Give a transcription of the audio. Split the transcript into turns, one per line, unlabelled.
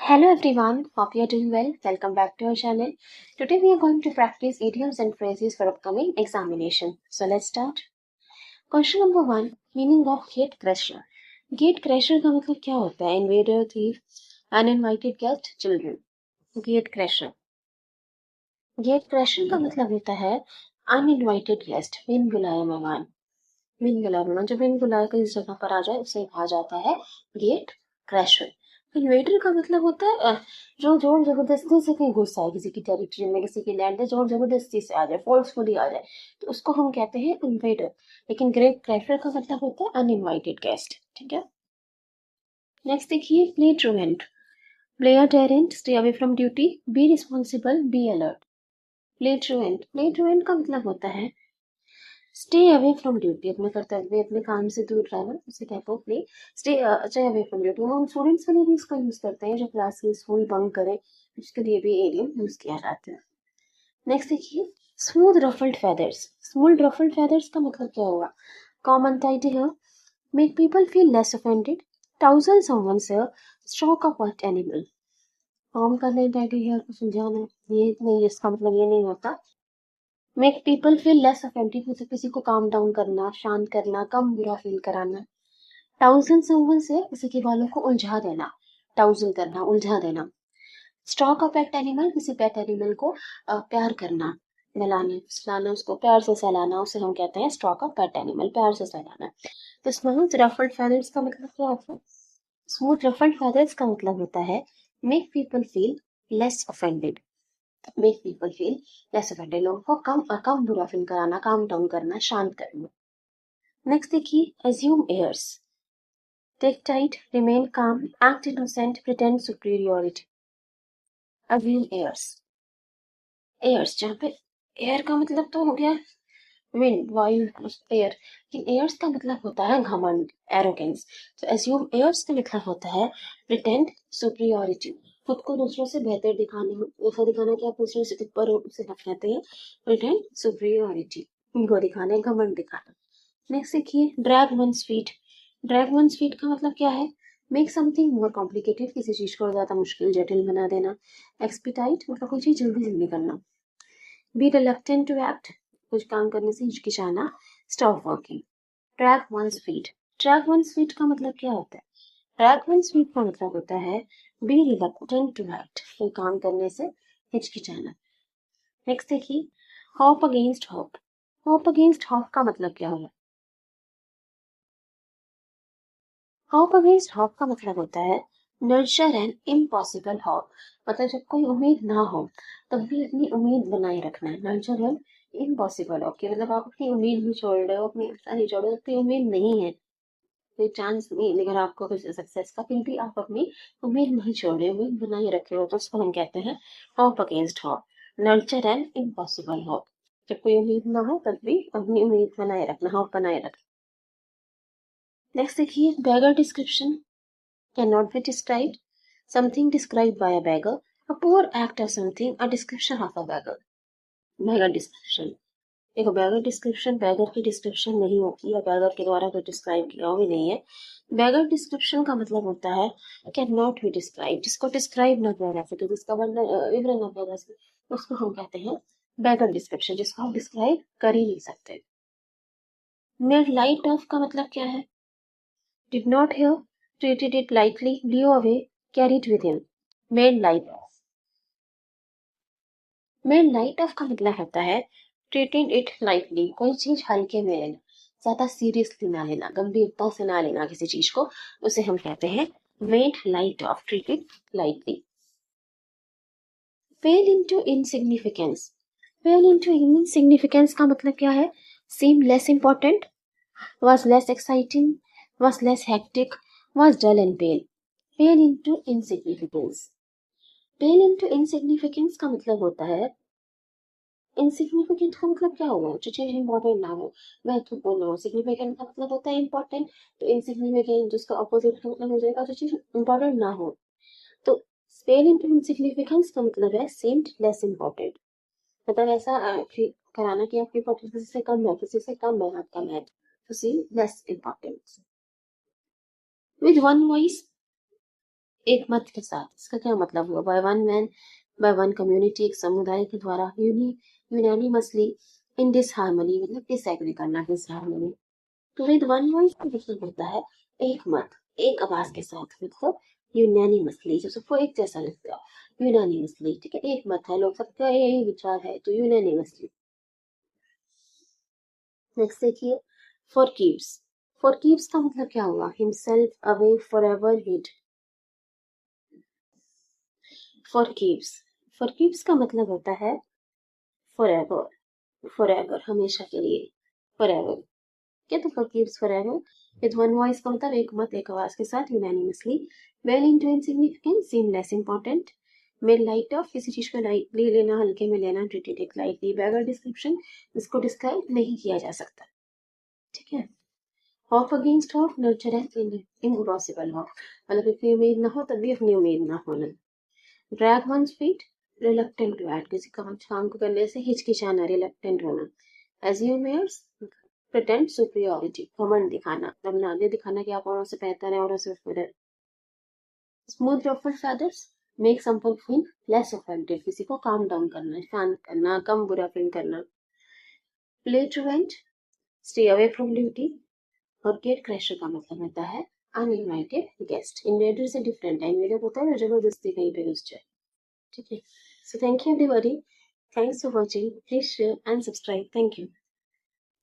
Hello everyone, hope you are doing well. Welcome back to our channel. Today we are going to practice idioms and phrases for upcoming examination. So let's start. Question number 1, meaning of gate crasher. Gate crasher का मतलब क्या होता है? Invader, thief, uninvited guest, children. Gate crasher. Gate crasher का मतलब होता है uninvited guest, बिन बुलाए मेहमान. बिन बुलाए मेहमान, जो बिन बुलाए किसी जगह पर आ जाए उसे कहा जाता है गेट क्रैशर. इन्वेडर का मतलब होता है जो जोर जबरदस्ती से कहीं घुस आए किसी की टेरिटरी में, किसी की लैंड में जोर जबरदस्ती से आ जाए, फोर्सफुली आ जाए, तो उसको हम कहते हैं इन्वेडर. लेकिन ग्रेट क्रैशर का मतलब होता है अनइनवाइटेड गेस्ट. ठीक है. नेक्स्ट देखिए, play truant. Play a डेरेंट, stay away from duty, be responsible, be alert. Play truant. Play truant का मतलब होता है स्टे अवे फ्रॉम ड्यूटी, अपने कर्तव्य, अपने काम से दूर रहना, उसे कहते हैं play. Stay away from duty. हम स्टूडेंट्स के लिए भी इसका यूज करते हैं जो क्लासेस स्कूल बंक करें, उसके लिए भी एडियम यूज किया जाता है. नेक्स्ट देखिए, smooth ruffled feathers. Smooth ruffled feathers का मतलब क्या होगा? कॉमन टाइटल है, make people feel less offended, टाउजल someone से, stroke a what animal. Com करने टाइटल है को सुलझाना, ये नहीं, इसका मतलब ये नहीं होता. Make people feel less offended मतलब किसी को काम डाउन करना, शांत करना, कम बुरा फील कराना. टाउजल समवन से किसी के बालों को उलझा देना, टाउजल करना, उलझा देना. स्टॉक अ पेट एनिमल, किसी पेट एनिमल को प्यार करना, नहलाना फुसलाना, उसको प्यार से सहलाना, उसे हम कहते हैं स्टॉक अ पेट एनिमल, प्यार से सहलाना. तो स्मूथ रफल्ड फेदर्स का मतलब क्या होता है? स्मूथ रफल्ड फेदर्स का मतलब होता है make people feel less offended. Make people feel less offended, लोगों को कम बुरा फील कराना, काम डाउन करना, शांत करना. नेक्स्ट देखिए, assume airs. Take tight, remain calm, act innocent, pretend superiority. Assume airs. Airs, जहाँ पे एयर का मतलब तो हो गया विंड, वायु, एयर. लेकिन एयर्स का मतलब होता है घमंड, एरोगेंस. तो एज्यूम एयर्स का मतलब होता है प्रिटेंड सुपीरियोरिटी, खुद को दूसरों से बेहतर दिखाना, ऐसा दिखाना कि आप दूसरों से ऊपर हो, उसे हम कहते हैं प्रिटेंड सुपीरियोरिटी, इनको दिखाना, घमंड दिखाना. नेक्स्ट देखिए, drag one's feet. Drag one's feet का मतलब क्या है? मेक समथिंग मोर कॉम्प्लिकेटेड, किसी चीज को ज्यादा मुश्किल, जटिल बना देना. एक्सपीटाइट मतलब कोई चीज जल्दी जल्दी करना. बी रिलक्टेंट टू एक्ट, कुछ काम करने से हिचकिचाना. Stop working. Drag one's feet. Drag one's feet का मतलब क्या होता है? ड्रैग वंस फीट का मतलब होता है बी रिलक्टेंट टू एक्ट, कोई काम करने से हिचकिचाना. नेक्स्ट देखिए, hope against hope. Hope against hope का मतलब क्या होगा? होप अगेंस्ट होप का मतलब होता है नर्चर एन इम्पॉसिबल होप. मतलब जब कोई उम्मीद ना हो तब भी अपनी उम्मीद बनाए रखना है. नर्चर एन इम्पॉसिबल होप के मतलब आप अपनी उम्मीद नहीं छोड़ रहे हो, अपनी आशा नहीं छोड़ रहे हो, अपनी उम्मीद नहीं है, कोई चांस नहीं लेकिन आपको कुछ सक्सेस का, फिर भी आप अपनी उम्मीद नहीं छोड़ रहे हो, उम्मीद बनाए रखे हो, तो उसको हम कहते हैं hope against hope. Nurture an impossible hope, जब कोई उम्मीद ना हो तब भी अपनी उम्मीद बनाए रखना, होप बनाए रखना. नेक्स्ट देखिए, beggar description. Cannot be described. Something described by a beggar. A poor act of something. A description of a beggar. Beggar description. देखो, बैगर डिस्क्रिप्शन बैगर की डिस्क्रिप्शन नहीं होती, या बैगर के द्वारा कुछ डिस्क्राइब किया हो भी नहीं है. बैगर डिस्क्रिप्शन का मतलब होता है कैन नॉट बी डिस्क्राइब, जिसको डिस्क्राइब ना किया जा सके, जिसका विवरण ना किया जा सके, उसको हम कहते हैं बैगर डिस्क्रिप्शन, जिसको हम डिस्क्राइब कर ही नहीं सकते. मेड लाइट ऑफ का मतलब क्या है? Did not hear, treated it lightly, blew away, carried with him. Made light of. Made light of का मतलब होता है treated it lightly, कोई चीज हल्के में लेना, ज्यादा सीरियसली ना लेना, गंभीरता से ना लेना किसी चीज को, उसे हम कहते हैं made light of, treated lightly. Fail into insignificance. Fail into insignificance का मतलब क्या है? Seem less important, was less exciting, was less hectic, was dull and pale. Pale into insignificance. Pale into insignificance का मतलब होता है, insignificant का मतलब क्या होगा? जो चीज इंपॉर्टेंट ना हो, महत्वपूर्ण हो. सिग्निफिकेंट का मतलब होता है इंपॉर्टेंट, तो इनसिग्निफिकेंट जिसका ऑपोजिट का मतलब हो जाएगा जो चीज इंपॉर्टेंट ना हो. तो पेल इंटू इनसिग्निफिकेंस का मतलब है सेम्ड लेस इंपॉर्टेंट, मतलब ऐसा कराना कि आपकी इंपॉर्टेंस किसी से कम है, किसी से कम है आपका महत्व, तो same less importance. With one voice. एक मत के साथ। इसका क्या मतलब हुआ? By one man, by one community, एक समुदाय के द्वारा, यूनानिमसली, इन डिसहार्मनी मतलब डिसएग्री करना, डिसहार्मनी। तो विद वन वॉइस का मतलब होता है एक मत, एक आवाज के साथ, मतलब यूनानिमसली, जो सबको एक जैसा लगता है, यूनानिमसली, ठीक है, एक मत है, लोग सबका यही विचार है, तो यूनानिमसली। नेक्स्ट देखिए, फॉर कीप्स का मतलब क्या हुआ? Himself away for ever hid. For keeps का मतलब होता है फॉर एवर, फॉर एवर हमेशा के लिए, फॉर एवर। क्या तो for keeps for ever with one voice का मतलब एक मत, एक आवाज के साथ, unanimously. Pale into insignificant, seem less important. Made light of, किसी चीज को लाइटली लेना, हल्के में लेना, treated it lightly. Beggar description, इसको डिस्क्राइब नहीं किया जा सकता, ठीक है। Hope against hope, nurture and impossible hope, मतलब अपनी उम्मीद ना हो तब भी अपनी उम्मीद ना होना। Drag one's feet, reluctant to act, किसी काम को करने से हिचकिचाना, रिलक्टेंट होना। एज्यूम, प्रिटेंड सुपीरियरिटी, घमंड दिखाना, दमनाने दिखाना कि आप औरों से बेहतर हैं, औरों से superior. Smooth ruffled feathers, make someone feel less offended, किसी को काम डाउन करना, शांत करना, कम बुरा फील करना। Play truant, stay away from duty. और गेट क्रैशर का मतलब होता है अनइनवाइटेड गेस्ट। इन्वेडर से डिफरेंट है, इन्वेडर होता है जबरदस्ती कहीं पे घुस जाए, ठीक है। So thank you everybody, thanks for watching, please share and subscribe, thank you.